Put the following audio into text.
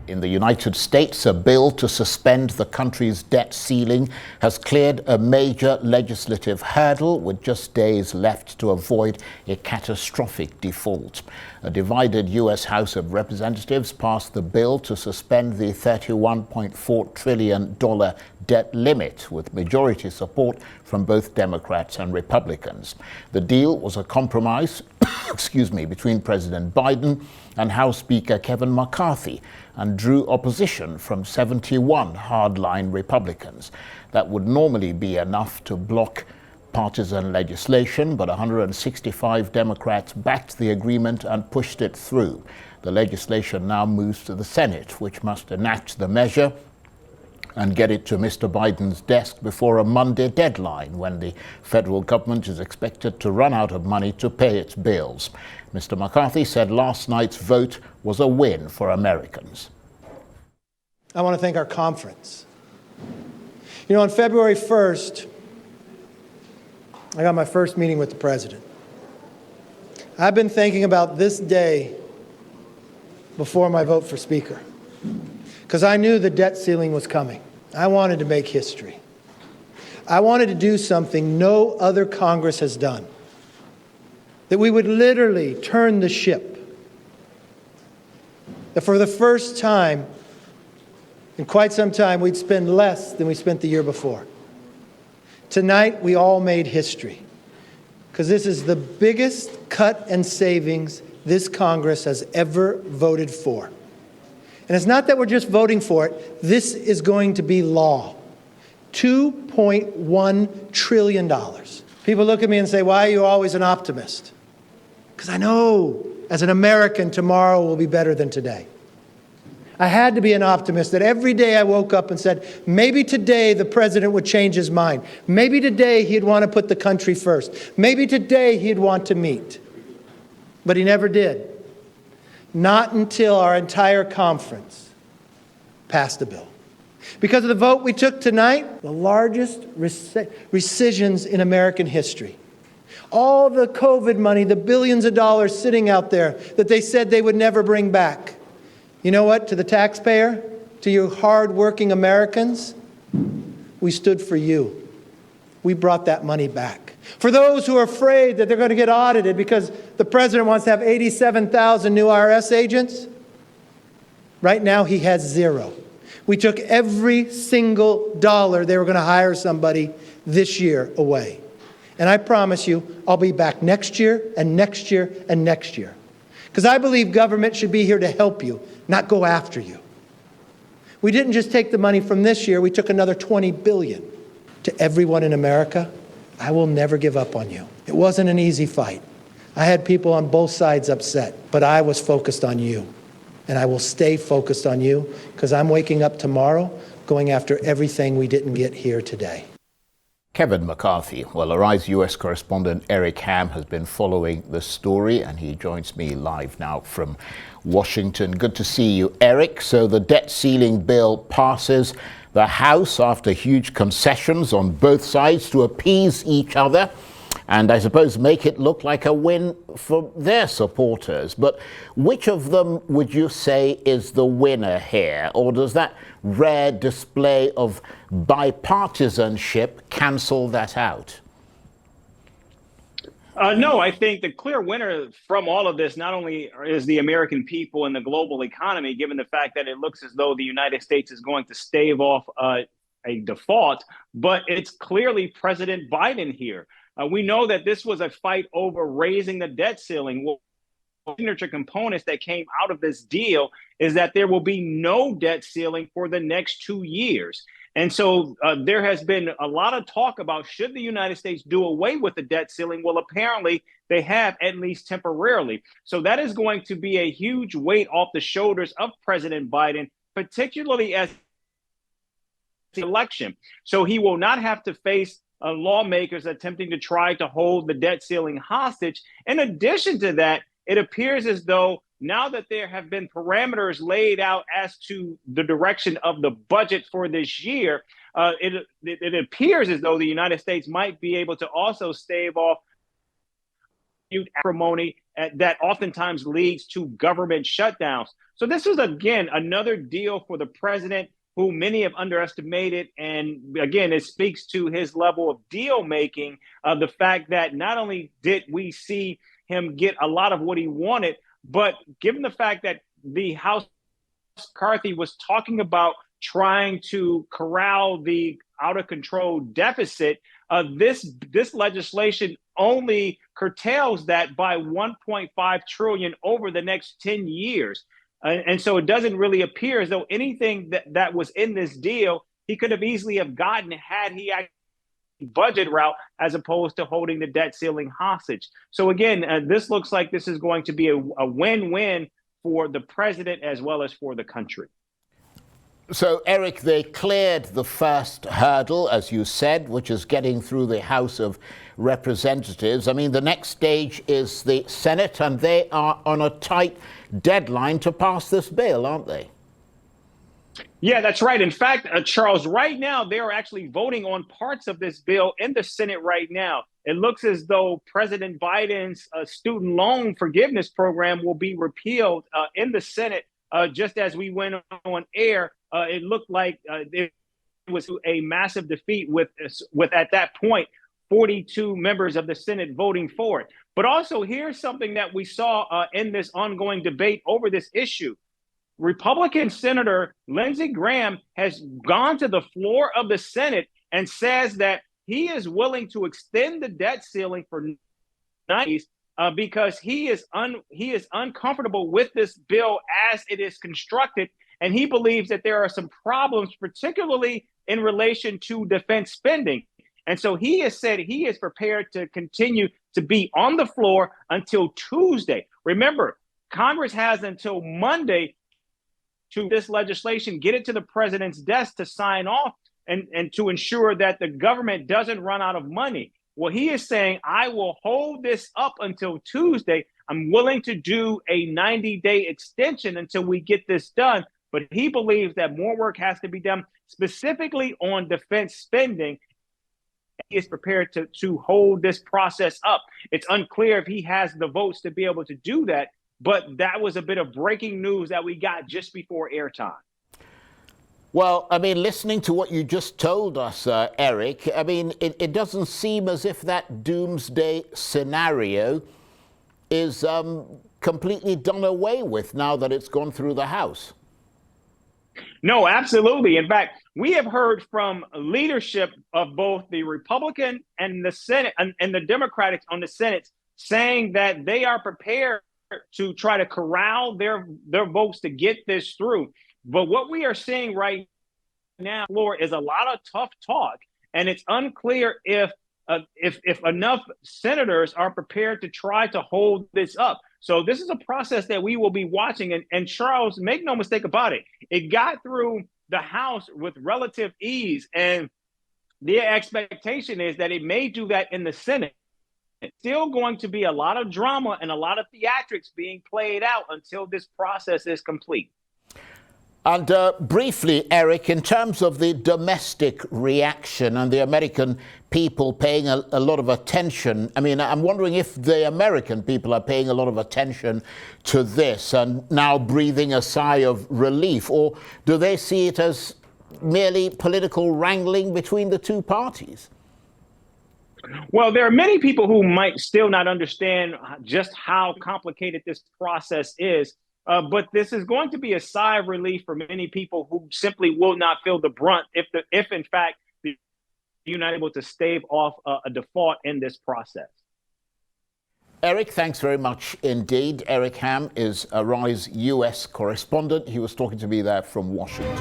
In the United States, a bill to suspend the country's debt ceiling has cleared a major legislative hurdle with just days left to avoid a catastrophic default. A divided U.S. House of Representatives passed the bill to suspend the $31.4 trillion debt limit with majority support from both Democrats and Republicans. The deal was a compromise between President Biden and House Speaker Kevin McCarthy and drew opposition from 71 hardline Republicans. That would normally be enough to block partisan legislation, but 165 Democrats backed the agreement and pushed it through. The legislation now moves to the Senate, which must enact the measure and get it to Mr. Biden's desk before a Monday deadline when the federal government is expected to run out of money to pay its bills. Mr. McCarthy said last night's vote was a win for Americans. I want to thank our conference. You know, on February 1st, I got my first meeting with the president. I've been thinking about this day before my vote for speaker, because I knew the debt ceiling was coming. I wanted to make history. I wanted to do something no other Congress has done, that we would literally turn the ship, that for the first time in quite some time, we'd spend less than we spent the year before. Tonight, we all made history, because this is the biggest cut and savings this Congress has ever voted for. And it's not that we're just voting for it. This is going to be law. $2.1 trillion. People look at me and say, why are you always an optimist? Because I know, as an American, tomorrow will be better than today. I had to be an optimist that every day I woke up and said, maybe today the president would change his mind. Maybe today he'd want to put the country first. Maybe today he'd want to meet. But he never did. Not until our entire conference passed the bill. Because of the vote we took tonight, the largest rescissions in American history. All the COVID money, the billions of dollars sitting out there that they said they would never bring back. You know what? To the taxpayer, to you hard-working Americans, we stood for you. We brought that money back. For those who are afraid that they're going to get audited because the president wants to have 87,000 new IRS agents, right now he has zero. We took every single dollar they were going to hire somebody this year away. And I promise you, I'll be back next year and next year and next year. Because I believe government should be here to help you, not go after you. We didn't just take the money from this year, we took another $20 billion. To everyone in America, I will never give up on you. It wasn't an easy fight. I had people on both sides upset, but I was focused on you. And I will stay focused on you, because I'm waking up tomorrow going after everything we didn't get here today. Kevin McCarthy. Well, Arise U.S. correspondent Eric Ham has been following the story, and he joins me live now from Washington. Good to see you, Eric. So the debt ceiling bill passes the House after huge concessions on both sides to appease each other and I suppose make it look like a win for their supporters. But which of them would you say is the winner here? Or does that rare display of bipartisanship cancel that out? No, I think the clear winner from all of this not only is the American people and the global economy, given the fact that it looks as though the United States is going to stave off a default, but it's clearly President Biden here. We know that this was a fight over raising the debt ceiling. Well, signature components that came out of this deal is that there will be no debt ceiling for the next 2 years. And so there has been a lot of talk about, should the United States do away with the debt ceiling? Well, apparently they have, at least temporarily. So that is going to be a huge weight off the shoulders of President Biden, particularly as the election. So he will not have to face lawmakers attempting to try to hold the debt ceiling hostage. In addition to that, it appears as though now that there have been parameters laid out as to the direction of the budget for this year, it appears as though the United States might be able to also stave off acrimony that oftentimes leads to government shutdowns. So this is, again, another deal for the president who many have underestimated. And again, it speaks to his level of deal making, the fact that not only did we see him get a lot of what he wanted, but given the fact that the House McCarthy was talking about trying to corral the out of control deficit, this legislation only curtails that by 1.5 trillion over the next 10 years. And so it doesn't really appear as though anything that was in this deal, he could have easily have gotten had he actually budget route as opposed to holding the debt ceiling hostage. So again, this looks like this is going to be a win-win for the president as well as for the country. So, Eric, they cleared the first hurdle, as you said, which is getting through the House of Representatives. I mean, the next stage is the Senate, and they are on a tight deadline to pass this bill, aren't they? Yeah, that's right. In fact, Charles, right now, they're actually voting on parts of this bill in the Senate right now. It looks as though President Biden's student loan forgiveness program will be repealed in the Senate. Just as we went on air, it looked like it was a massive defeat with at that point, 42 members of the Senate voting for it. But also, here's something that we saw in this ongoing debate over this issue. Republican Senator Lindsey Graham has gone to the floor of the Senate and says that he is willing to extend the debt ceiling for 90s because he is uncomfortable with this bill as it is constructed, and he believes that there are some problems, particularly in relation to defense spending. And so he has said he is prepared to continue to be on the floor until Tuesday. Remember, Congress has until Monday to this legislation, get it to the president's desk to sign off and to ensure that the government doesn't run out of money. Well, he is saying, I will hold this up until Tuesday. I'm willing to do a 90-day extension until we get this done. But he believes that more work has to be done specifically on defense spending. He is prepared to hold this process up. It's unclear if he has the votes to be able to do that. But that was a bit of breaking news that we got just before airtime. Well, I mean, listening to what you just told us, Eric, I mean, it doesn't seem as if that doomsday scenario is completely done away with now that it's gone through the House. No, absolutely. In fact, we have heard from leadership of both the Republican and the Senate and the Democratic on the Senate saying that they are prepared to try to corral their votes to get this through. But what we are seeing right now, Laura, is a lot of tough talk, and it's unclear if enough senators are prepared to try to hold this up. So this is a process that we will be watching. And Charles, make no mistake about it, it got through the House with relative ease, and the expectation is that it may do that in the Senate. It's still going to be a lot of drama and a lot of theatrics being played out until this process is complete. And briefly, Eric, in terms of the domestic reaction and the American people paying a lot of attention, I mean, I'm wondering if the American people are paying a lot of attention to this and now breathing a sigh of relief, or do they see it as merely political wrangling between the two parties? Well, there are many people who might still not understand just how complicated this process is. But this is going to be a sigh of relief for many people who simply will not feel the brunt if in fact, the United States able to stave off a default in this process. Eric, thanks very much indeed. Eric Ham is Arise US correspondent. He was talking to me there from Washington.